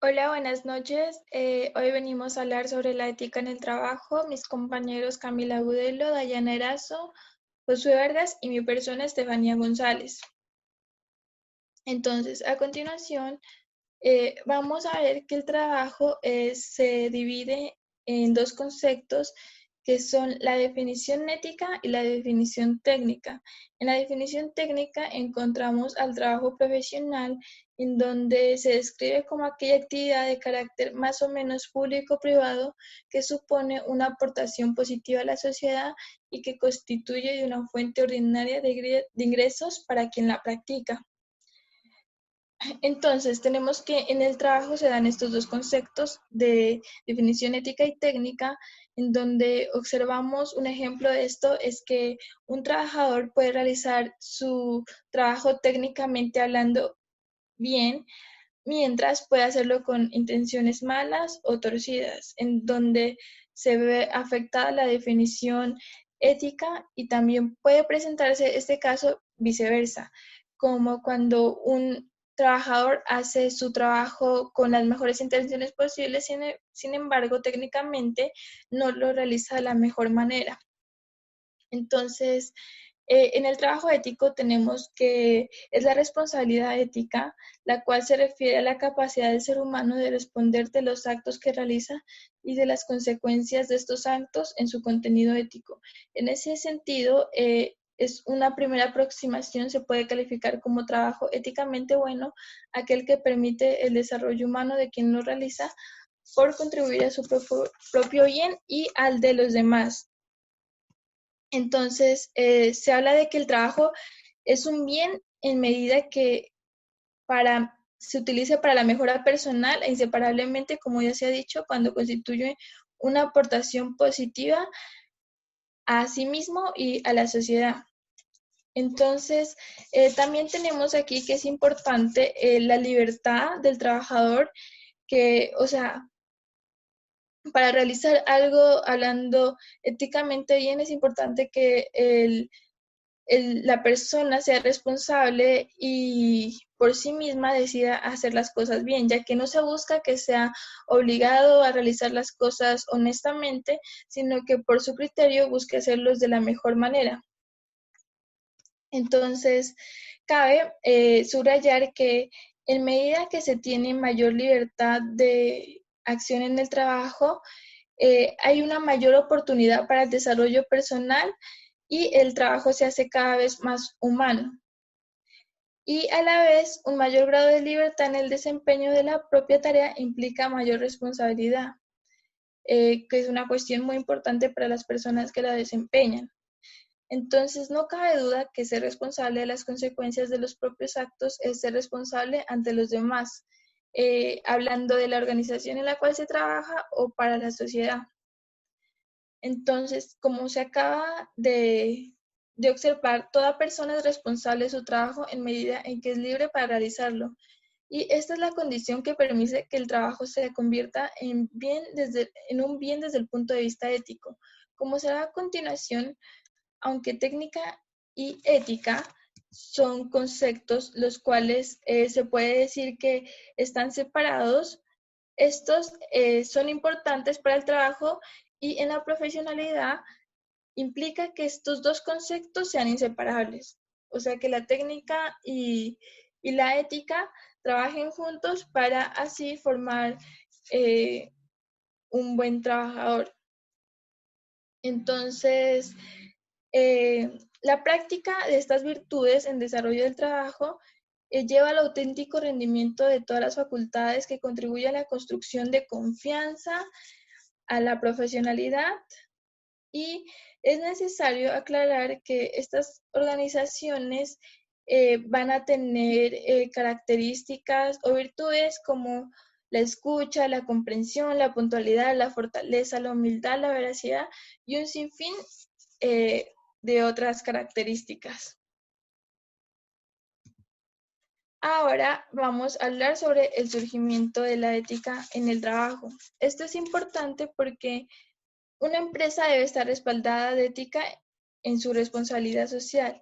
Hola, buenas noches. Hoy venimos a hablar sobre la ética en el trabajo. Mis compañeros Camila Agudelo, Dayana Erazo, Josué Vargas y mi persona Estefanía González. Entonces, a continuación, vamos a ver que el trabajo se divide en dos conceptos que son la definición ética y la definición técnica. En la definición técnica encontramos al trabajo profesional, en donde se describe como aquella actividad de carácter más o menos público-privado que supone una aportación positiva a la sociedad y que constituye de una fuente ordinaria de ingresos para quien la practica. Entonces, tenemos que en el trabajo se dan estos dos conceptos de definición ética y técnica, en donde observamos un ejemplo de esto es que un trabajador puede realizar su trabajo técnicamente hablando bien, mientras puede hacerlo con intenciones malas o torcidas, en donde se ve afectada la definición ética y también puede presentarse este caso viceversa, como cuando un trabajador hace su trabajo con las mejores intenciones posibles, sin embargo, técnicamente no lo realiza de la mejor manera. Entonces, en el trabajo ético tenemos que es la responsabilidad ética, la cual se refiere a la capacidad del ser humano de responder de los actos que realiza y de las consecuencias de estos actos en su contenido ético. En ese sentido, es una primera aproximación, se puede calificar como trabajo éticamente bueno, aquel que permite el desarrollo humano de quien lo realiza por contribuir a su propio bien y al de los demás. Entonces, se habla de que el trabajo es un bien en medida que se utilice para la mejora personal e inseparablemente, como ya se ha dicho, cuando constituye una aportación positiva a sí mismo y a la sociedad. Entonces, también tenemos aquí que es importante la libertad del trabajador, que, o sea, para realizar algo hablando éticamente bien, es importante que la persona sea responsable y por sí misma decida hacer las cosas bien, ya que no se busca que sea obligado a realizar las cosas honestamente, sino que por su criterio busque hacerlos de la mejor manera. Entonces, cabe subrayar que en medida que se tiene mayor libertad de acción en el trabajo, hay una mayor oportunidad para el desarrollo personal y el trabajo se hace cada vez más humano. Y a la vez, un mayor grado de libertad en el desempeño de la propia tarea implica mayor responsabilidad, que es una cuestión muy importante para las personas que la desempeñan. Entonces, no cabe duda que ser responsable de las consecuencias de los propios actos es ser responsable ante los demás, hablando de la organización en la cual se trabaja o para la sociedad. Entonces, como se acaba de observar, toda persona es responsable de su trabajo en medida en que es libre para realizarlo. Y esta es la condición que permite que el trabajo se convierta en un bien desde el punto de vista ético. Como será a continuación, aunque técnica y ética son conceptos los cuales se puede decir que están separados, estos son importantes para el trabajo y en la profesionalidad implica que estos dos conceptos sean inseparables. O sea, que la técnica y la ética trabajen juntos para así formar eh, un buen trabajador. Entonces, la práctica de estas virtudes en desarrollo del trabajo lleva al auténtico rendimiento de todas las facultades que contribuyen a la construcción de confianza, a la profesionalidad y es necesario aclarar que estas organizaciones van a tener características o virtudes como la escucha, la comprensión, la puntualidad, la fortaleza, la humildad, la veracidad y un sinfín eh, de otras características. Ahora vamos a hablar sobre el surgimiento de la ética en el trabajo. Esto es importante porque una empresa debe estar respaldada de ética en su responsabilidad social,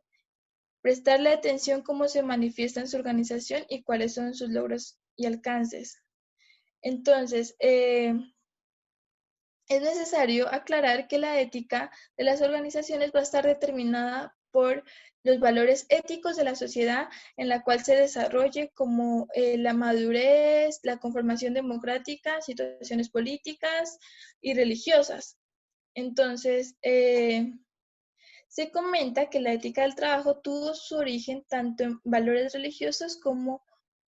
prestarle atención cómo se manifiesta en su organización y cuáles son sus logros y alcances. Entonces, es necesario aclarar que la ética de las organizaciones va a estar determinada por los valores éticos de la sociedad en la cual se desarrolle, como la madurez, la conformación democrática, situaciones políticas y religiosas. Entonces, se comenta que la ética del trabajo tuvo su origen tanto en valores religiosos como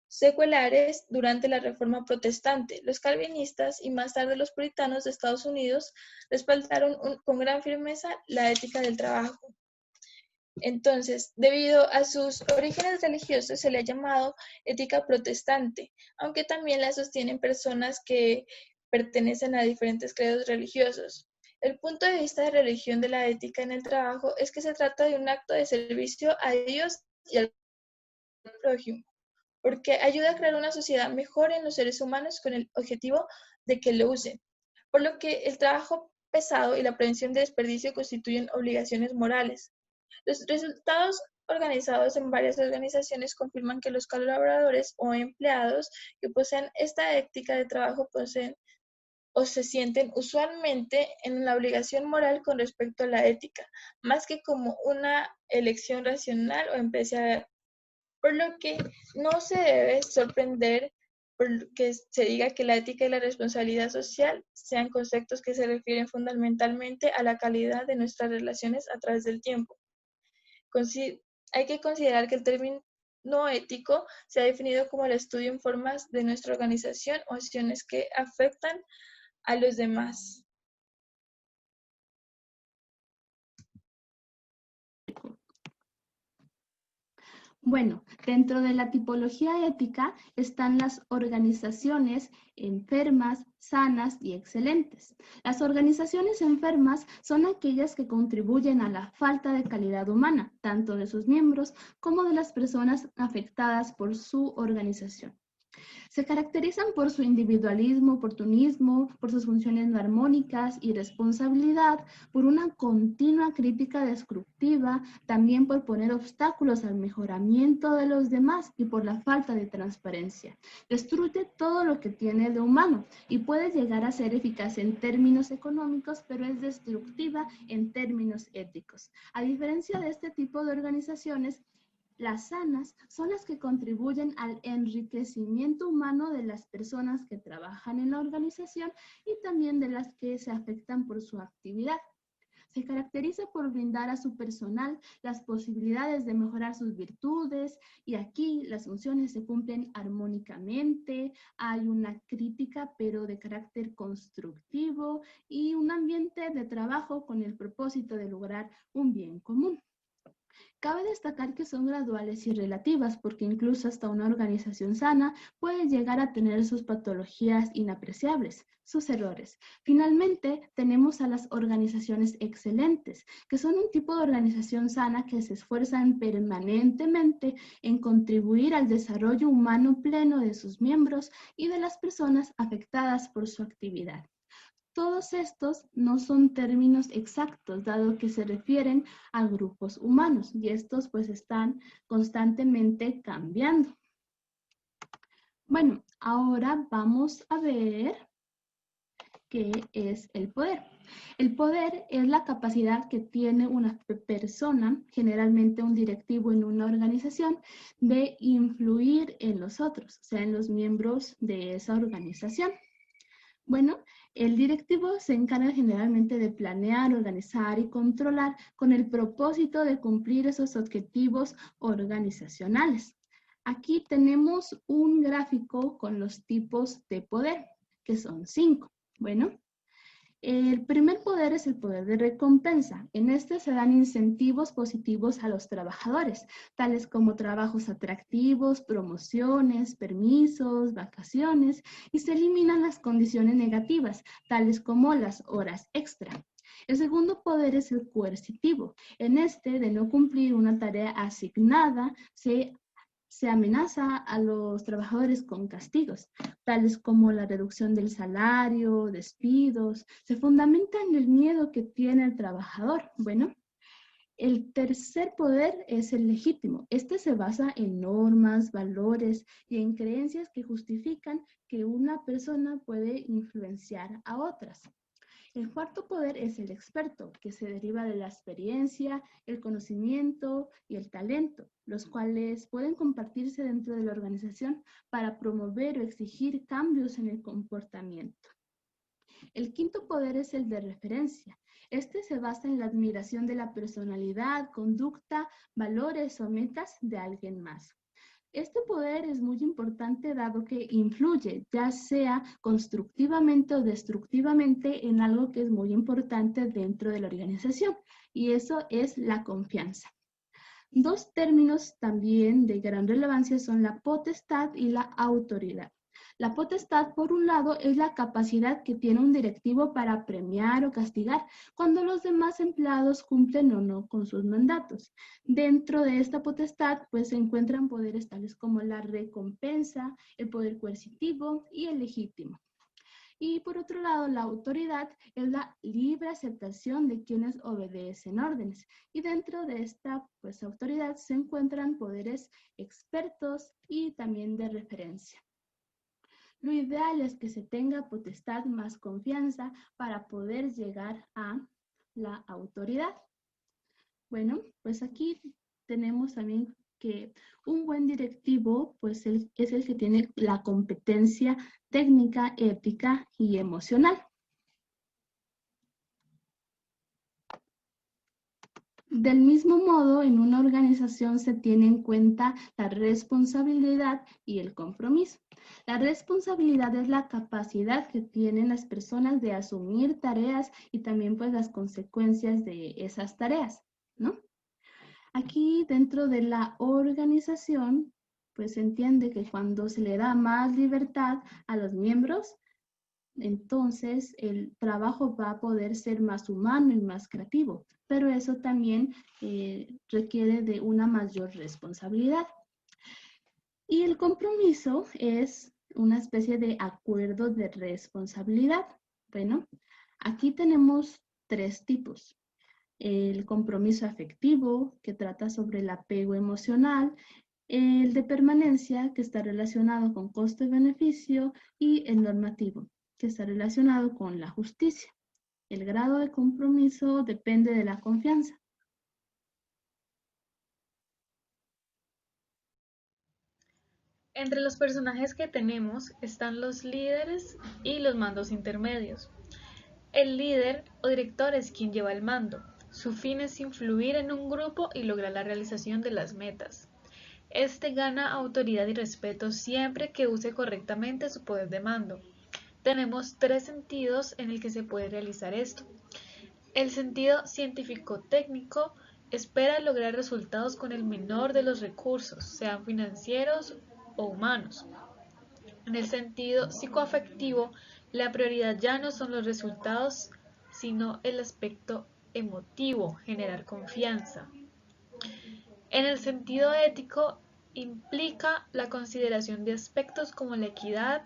seculares durante la Reforma Protestante. Los calvinistas y más tarde los puritanos de Estados Unidos respaldaron con gran firmeza la ética del trabajo. Entonces, debido a sus orígenes religiosos, se le ha llamado ética protestante, aunque también la sostienen personas que pertenecen a diferentes credos religiosos. El punto de vista de religión de la ética en el trabajo es que se trata de un acto de servicio a Dios y al prójimo, porque ayuda a crear una sociedad mejor en los seres humanos con el objetivo de que lo usen. Por lo que el trabajo pesado y la prevención de desperdicio constituyen obligaciones morales. Los resultados organizados en varias organizaciones confirman que los colaboradores o empleados que poseen esta ética de trabajo poseen o se sienten usualmente en la obligación moral con respecto a la ética, más que como una elección racional o empresarial. Por lo que no se debe sorprender por que se diga que la ética y la responsabilidad social sean conceptos que se refieren fundamentalmente a la calidad de nuestras relaciones a través del tiempo. Hay que considerar que el término ético se ha definido como el estudio en formas de nuestra organización o acciones que afectan a los demás. Bueno, dentro de la tipología ética están las organizaciones enfermas, sanas y excelentes. Las organizaciones enfermas son aquellas que contribuyen a la falta de calidad humana, tanto de sus miembros como de las personas afectadas por su organización. Se caracterizan por su individualismo, oportunismo, por sus funciones no armónicas y responsabilidad, por una continua crítica destructiva, también por poner obstáculos al mejoramiento de los demás y por la falta de transparencia. Destruye todo lo que tiene de humano y puede llegar a ser eficaz en términos económicos, pero es destructiva en términos éticos. A diferencia de este tipo de organizaciones, las sanas son las que contribuyen al enriquecimiento humano de las personas que trabajan en la organización y también de las que se afectan por su actividad. Se caracteriza por brindar a su personal las posibilidades de mejorar sus virtudes y aquí las funciones se cumplen armónicamente, hay una crítica pero de carácter constructivo y un ambiente de trabajo con el propósito de lograr un bien común. Cabe destacar que son graduales y relativas, porque incluso hasta una organización sana puede llegar a tener sus patologías inapreciables, sus errores. Finalmente, tenemos a las organizaciones excelentes, que son un tipo de organización sana que se esfuerzan permanentemente en contribuir al desarrollo humano pleno de sus miembros y de las personas afectadas por su actividad. Todos estos no son términos exactos, dado que se refieren a grupos humanos y estos pues están constantemente cambiando. Bueno, ahora vamos a ver qué es el poder. El poder es la capacidad que tiene una persona, generalmente un directivo en una organización, de influir en los otros, o sea, en los miembros de esa organización. Bueno, el directivo se encarga generalmente de planear, organizar y controlar con el propósito de cumplir esos objetivos organizacionales. Aquí tenemos un gráfico con los tipos de poder, que son 5. Bueno, el primer poder es el poder de recompensa. En este se dan incentivos positivos a los trabajadores, tales como trabajos atractivos, promociones, permisos, vacaciones, y se eliminan las condiciones negativas, tales como las horas extra. El segundo poder es el coercitivo. En este, de no cumplir una tarea asignada, se amenaza a los trabajadores con castigos, tales como la reducción del salario, despidos, se fundamenta en el miedo que tiene el trabajador. Bueno, El tercer poder es el legítimo. Este se basa en normas, valores y en creencias que justifican que una persona puede influenciar a otras. El cuarto poder es el experto, que se deriva de la experiencia, el conocimiento y el talento, los cuales pueden compartirse dentro de la organización para promover o exigir cambios en el comportamiento. El quinto poder es el de referencia. Este se basa en la admiración de la personalidad, conducta, valores o metas de alguien más. Este poder es muy importante dado que influye, ya sea constructivamente o destructivamente, en algo que es muy importante dentro de la organización, y eso es la confianza. Dos términos también de gran relevancia son la potestad y la autoridad. La potestad, por un lado, es la capacidad que tiene un directivo para premiar o castigar cuando los demás empleados cumplen o no con sus mandatos. Dentro de esta potestad, pues se encuentran poderes tales como la recompensa, el poder coercitivo y el legítimo. Y por otro lado, la autoridad es la libre aceptación de quienes obedecen órdenes. Y dentro de esta pues, autoridad se encuentran poderes expertos y también de referencia. Lo ideal es que se tenga potestad más confianza para poder llegar a la autoridad. Bueno, pues aquí tenemos también que un buen directivo pues es el que tiene la competencia técnica, ética y emocional. Del mismo modo, en una organización se tiene en cuenta la responsabilidad y el compromiso. La responsabilidad es la capacidad que tienen las personas de asumir tareas y también pues las consecuencias de esas tareas, ¿no? Aquí dentro de la organización, pues se entiende que cuando se le da más libertad a los miembros, entonces el trabajo va a poder ser más humano y más creativo, pero eso también requiere de una mayor responsabilidad. Y el compromiso es una especie de acuerdo de responsabilidad. Bueno, aquí tenemos tres tipos. El compromiso afectivo, que trata sobre el apego emocional, el de permanencia, que está relacionado con costo y beneficio, y el normativo, que está relacionado con la justicia. El grado de compromiso depende de la confianza. Entre los personajes que tenemos están los líderes y los mandos intermedios. El líder o director es quien lleva el mando. Su fin es influir en un grupo y lograr la realización de las metas. Este gana autoridad y respeto siempre que use correctamente su poder de mando. Tenemos tres sentidos en el que se puede realizar esto. El sentido científico-técnico espera lograr resultados con el menor de los recursos, sean financieros o humanos. En el sentido psicoafectivo, la prioridad ya no son los resultados, sino el aspecto emotivo, generar confianza. En el sentido ético, implica la consideración de aspectos como la equidad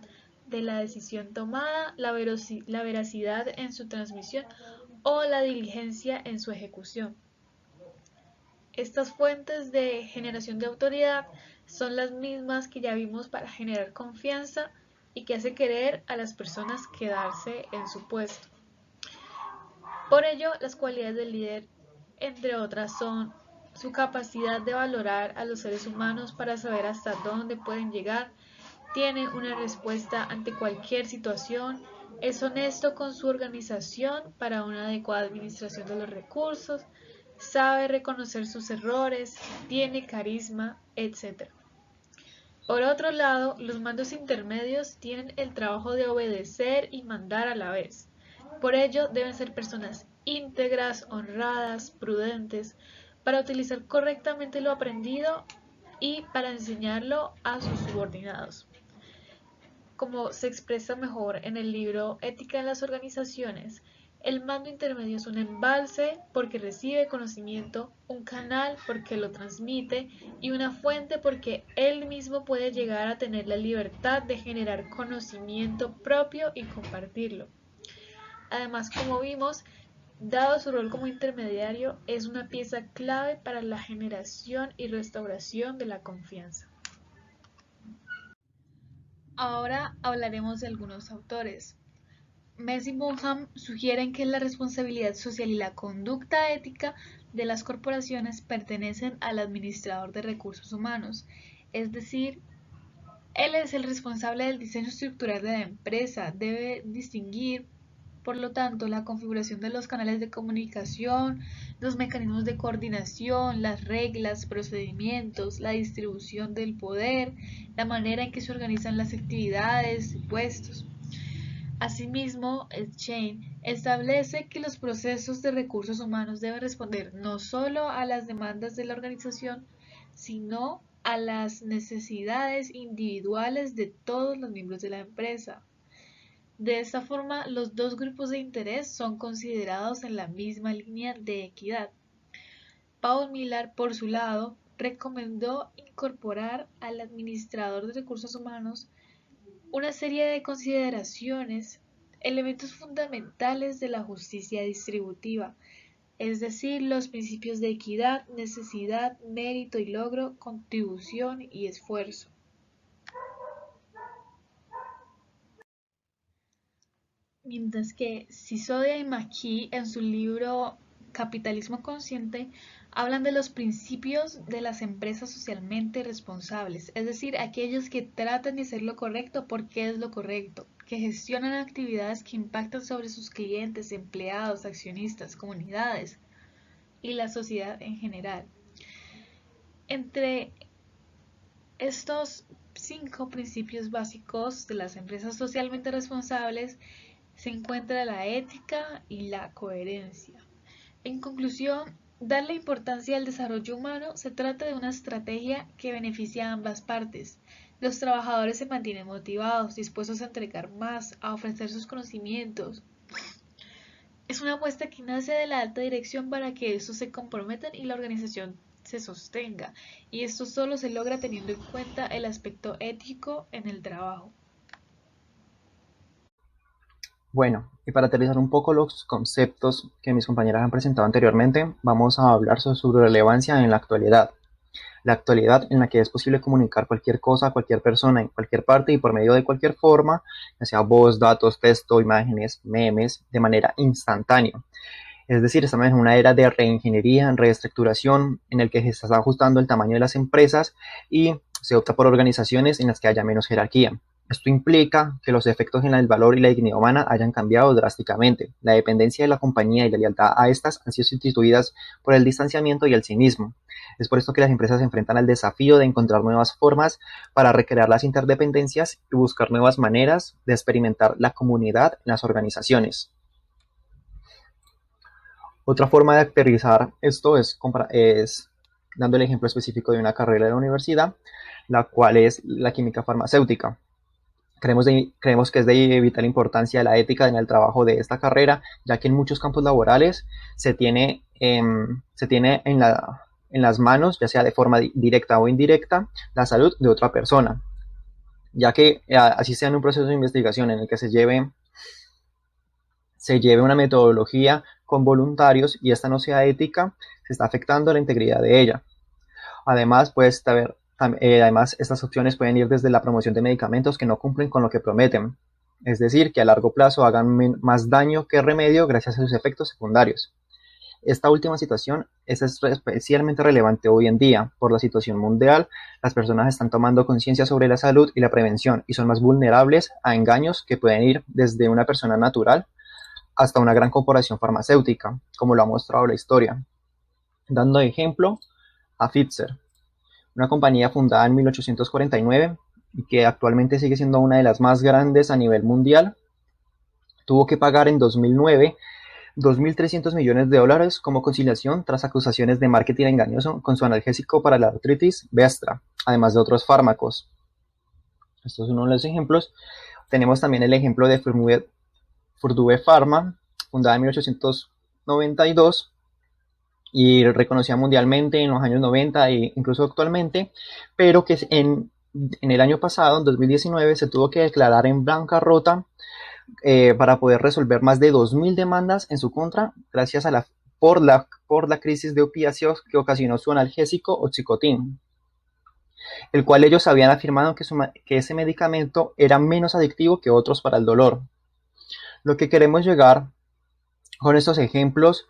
de la decisión tomada, la veracidad en su transmisión o la diligencia en su ejecución. Estas fuentes de generación de autoridad son las mismas que ya vimos para generar confianza y que hace querer a las personas quedarse en su puesto. Por ello, las cualidades del líder, entre otras, son su capacidad de valorar a los seres humanos para saber hasta dónde pueden llegar, tiene una respuesta ante cualquier situación, es honesto con su organización para una adecuada administración de los recursos, sabe reconocer sus errores, tiene carisma, etc. Por otro lado, los mandos intermedios tienen el trabajo de obedecer y mandar a la vez. Por ello, deben ser personas íntegras, honradas, prudentes, para utilizar correctamente lo aprendido y para enseñarlo a sus subordinados. Como se expresa mejor en el libro Ética en las organizaciones, el mando intermedio es un embalse porque recibe conocimiento, un canal porque lo transmite y una fuente porque él mismo puede llegar a tener la libertad de generar conocimiento propio y compartirlo. Además, como vimos, Dado su rol como intermediario, es una pieza clave para la generación y restauración de la confianza. Ahora hablaremos de algunos autores. Mess y Bonham sugieren que la responsabilidad social y la conducta ética de las corporaciones pertenecen al administrador de recursos humanos, es decir, él es el responsable del diseño estructural de la empresa, debe distinguir, por lo tanto, la configuración de los canales de comunicación, los mecanismos de coordinación, las reglas, procedimientos, la distribución del poder, la manera en que se organizan las actividades y puestos. Asimismo, Chain establece que los procesos de recursos humanos deben responder no solo a las demandas de la organización, sino a las necesidades individuales de todos los miembros de la empresa. De esta forma, los dos grupos de interés son considerados en la misma línea de equidad. Paul Millar, por su lado, recomendó incorporar al administrador de recursos humanos una serie de consideraciones, elementos fundamentales de la justicia distributiva, es decir, los principios de equidad, necesidad, mérito y logro, contribución y esfuerzo. Mientras que Sisodia y McKee en su libro Capitalismo Consciente hablan de los principios de las empresas socialmente responsables, es decir, aquellos que tratan de hacer lo correcto porque es lo correcto, que gestionan actividades que impactan sobre sus clientes, empleados, accionistas, comunidades y la sociedad en general. Entre estos 5 principios básicos de las empresas socialmente responsables se encuentra la ética y la coherencia. En conclusión, darle importancia al desarrollo humano se trata de una estrategia que beneficia a ambas partes. Los trabajadores se mantienen motivados, dispuestos a entregar más, a ofrecer sus conocimientos. Es una apuesta que nace de la alta dirección para que estos se comprometan y la organización se sostenga, y esto solo se logra teniendo en cuenta el aspecto ético en el trabajo. Bueno, y para aterrizar un poco los conceptos que mis compañeras han presentado anteriormente, vamos a hablar sobre su relevancia en la actualidad. La actualidad en la que es posible comunicar cualquier cosa a cualquier persona en cualquier parte y por medio de cualquier forma, ya sea voz, datos, texto, imágenes, memes, de manera instantánea. Es decir, estamos en una era de reingeniería, reestructuración, en el que se está ajustando el tamaño de las empresas y se opta por organizaciones en las que haya menos jerarquía. Esto implica que los efectos en el valor y la dignidad humana hayan cambiado drásticamente. La dependencia de la compañía y la lealtad a estas han sido sustituidas por el distanciamiento y el cinismo. Es por esto que las empresas se enfrentan al desafío de encontrar nuevas formas para recrear las interdependencias y buscar nuevas maneras de experimentar la comunidad en las organizaciones. Otra forma de aterrizar esto es dando el ejemplo específico de una carrera de la universidad, la cual es la química farmacéutica. Creemos que es de vital importancia la ética en el trabajo de esta carrera, ya que en muchos campos laborales se tiene en las manos, ya sea de forma directa o indirecta, la salud de otra persona, ya que así sea en un proceso de investigación en el que se lleve una metodología con voluntarios y esta no sea ética, se está afectando la integridad de ella. Además, Además, estas opciones pueden ir desde la promoción de medicamentos que no cumplen con lo que prometen, es decir, que a largo plazo hagan más daño que remedio gracias a sus efectos secundarios. Esta última situación es especialmente relevante hoy en día. Por la situación mundial, las personas están tomando conciencia sobre la salud y la prevención y son más vulnerables a engaños que pueden ir desde una persona natural hasta una gran corporación farmacéutica, como lo ha mostrado la historia. Dando ejemplo a Pfizer, una compañía fundada en 1849 y que actualmente sigue siendo una de las más grandes a nivel mundial, tuvo que pagar en 2009 $2.300 millones como conciliación tras acusaciones de marketing engañoso con su analgésico para la artritis Vestra, además de otros fármacos. Esto es uno de los ejemplos. Tenemos también el ejemplo de Purdue Pharma, fundada en 1892 y reconocida mundialmente en los años 90 e incluso actualmente, pero que en el año pasado, en 2019, se tuvo que declarar en bancarrota para poder resolver más de 2.000 demandas en su contra gracias a por la crisis de opiáceos que ocasionó su analgésico Oxycontin, el cual ellos habían afirmado que ese medicamento era menos adictivo que otros para el dolor. Lo que queremos llegar con estos ejemplos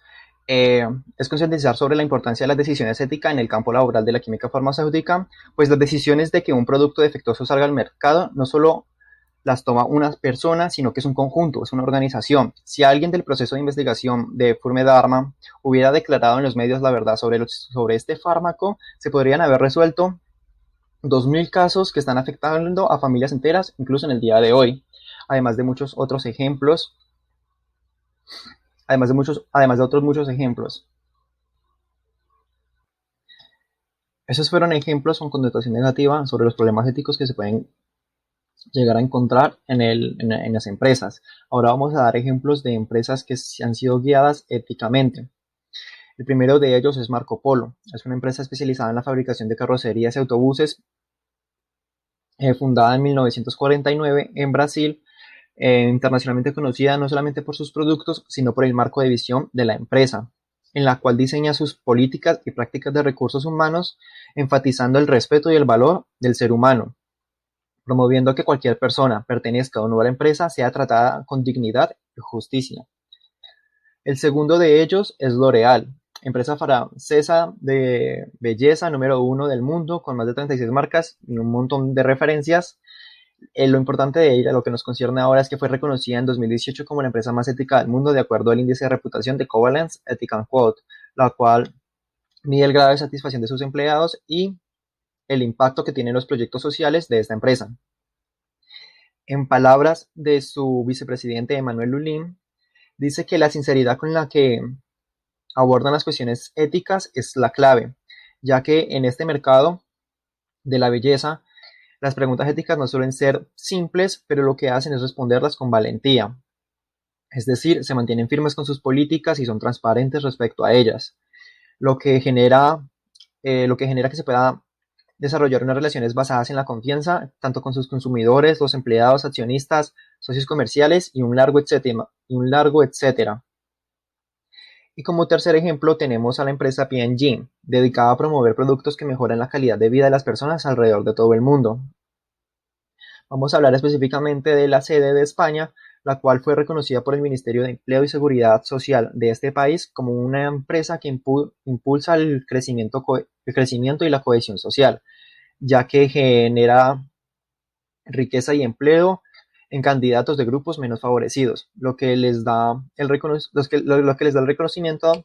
es concientizar sobre la importancia de las decisiones éticas en el campo laboral de la química farmacéutica, pues las decisiones de que un producto defectuoso salga al mercado no solo las toma una persona, sino que es un conjunto, es una organización. Si alguien del proceso de investigación de Pharmadharma hubiera declarado en los medios la verdad sobre este fármaco, se podrían haber resuelto 2.000 casos que están afectando a familias enteras, incluso en el día de hoy, además de muchos otros ejemplos, además de otros muchos ejemplos. Esos fueron ejemplos con connotación negativa sobre los problemas éticos que se pueden llegar a encontrar en las empresas. Ahora vamos a dar ejemplos de empresas que han sido guiadas éticamente. El primero de ellos es Marco Polo. Es una empresa especializada en la fabricación de carrocerías y autobuses, fundada en 1949 en Brasil, internacionalmente conocida no solamente por sus productos, sino por el marco de visión de la empresa, en la cual diseña sus políticas y prácticas de recursos humanos, enfatizando el respeto y el valor del ser humano, promoviendo que cualquier persona pertenezca o no a la empresa sea tratada con dignidad y justicia. El segundo de ellos es L'Oréal, empresa francesa de belleza número 1 del mundo, con más de 36 marcas y un montón de referencias. Lo importante de ella, lo que nos concierne ahora, es que fue reconocida en 2018 como la empresa más ética del mundo de acuerdo al índice de reputación de Covalence Ethic & Quote, la cual mide el grado de satisfacción de sus empleados y el impacto que tienen los proyectos sociales de esta empresa. En palabras de su vicepresidente Emmanuel Lulín, dice que la sinceridad con la que abordan las cuestiones éticas es la clave, ya que en este mercado de la belleza, las preguntas éticas no suelen ser simples, pero lo que hacen es responderlas con valentía. Es decir, se mantienen firmes con sus políticas y son transparentes respecto a ellas, lo que genera que se pueda desarrollar unas relaciones basadas en la confianza, tanto con sus consumidores, los empleados, accionistas, socios comerciales y un largo etcétera. Y como tercer ejemplo tenemos a la empresa P&G, dedicada a promover productos que mejoran la calidad de vida de las personas alrededor de todo el mundo. Vamos a hablar específicamente de la sede de España, la cual fue reconocida por el Ministerio de Empleo y Seguridad Social de este país como una empresa que impulsa el crecimiento y la cohesión social, ya que genera riqueza y empleo en candidatos de grupos menos favorecidos, lo que les da el reconocimiento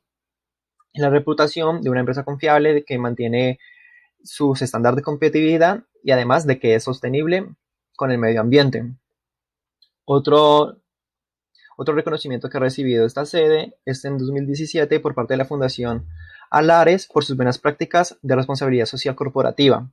y la reputación de una empresa confiable que mantiene sus estándares de competitividad y además de que es sostenible con el medio ambiente. Otro reconocimiento que ha recibido esta sede es en 2017 por parte de la Fundación Alares por sus buenas prácticas de responsabilidad social corporativa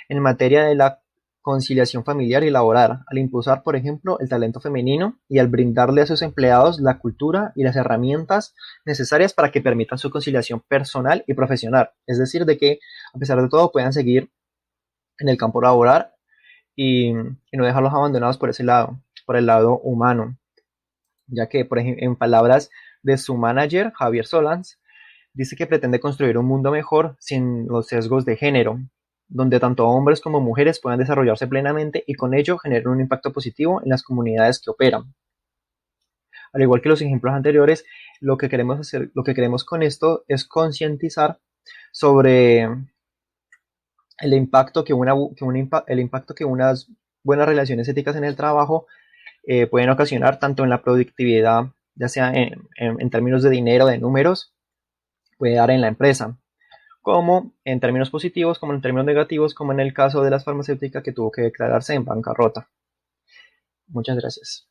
en materia de la conciliación familiar y laboral, al impulsar, por ejemplo, el talento femenino y al brindarle a sus empleados la cultura y las herramientas necesarias para que permitan su conciliación personal y profesional. Es decir, de que a pesar de todo puedan seguir en el campo laboral y no dejarlos abandonados por ese lado, por el lado humano. Ya que, por ejemplo, en palabras de su manager, Javier Solans, dice que pretende construir un mundo mejor sin los sesgos de género, donde tanto hombres como mujeres puedan desarrollarse plenamente y con ello generar un impacto positivo en las comunidades que operan. Al igual que los ejemplos anteriores, lo que queremos con esto es concientizar sobre el impacto que unas buenas relaciones éticas en el trabajo pueden ocasionar tanto en la productividad, ya sea en términos de dinero, de números, puede dar en la empresa, como en términos positivos, como en términos negativos, como en el caso de las farmacéuticas que tuvo que declararse en bancarrota. Muchas gracias.